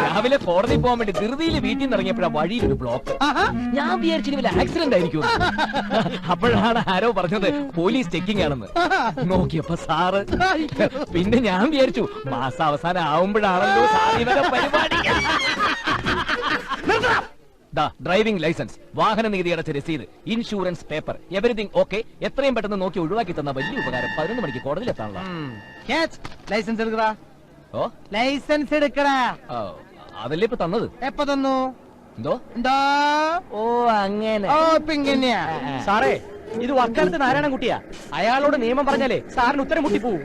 രാവിലെ കോടതി പോകാൻ വേണ്ടി ധൃതിയിൽ വീട്ടിൽ നിന്ന് ഇറങ്ങിയപ്പോഴാ വഴിയിലൊരു ബ്ലോക്ക്. ഞാൻ വിചാരിച്ചു വല്ല ആക്സിഡന്റ് ആയിരിക്കും. അപ്പോഴാണ് ആരോ പറഞ്ഞത് പോലീസ് ചെക്കിംഗ് ആണെന്ന്. നോക്കിയപ്പോ സാറ്. പിന്നെ ഞാൻ വിചാരിച്ചു മാസം അവസാനം ആവുമ്പോഴാണല്ലോ സാധ്യത പരിപാടി. ഡ്രൈവിംഗ് ലൈസൻസ്, വാഹന നികുതി അടച്ച രസീത്, ഇൻഷുറൻസ് പേപ്പർ, എവരിതിങ് ഓക്കെ. എത്രയും പെട്ടെന്ന് നോക്കി ഒഴിവാക്കി തന്ന വലിയ ഉപകാരം. 11 മണിക്ക് കോടതിയിൽ എത്താനുള്ള ലൈസൻസ് എടുക്കടാ. ഓ ലൈസൻസ് എടുക്കടാ. അതല്ലേ ഇപ്പൊ തന്നത്? എപ്പോ തന്നു? എന്തോ എന്താ? ഓ അങ്ങനെ. ഓ ഇപ്പൊ ഇങ്ങനെയാ. സാറേ, ഇത് വക്കാലത്ത് നാരായണൻകുട്ടിയാ. അയാളോട് നിയമം പറഞ്ഞാലേ സാറിന് ഉത്തരം മുട്ടിപ്പോവും.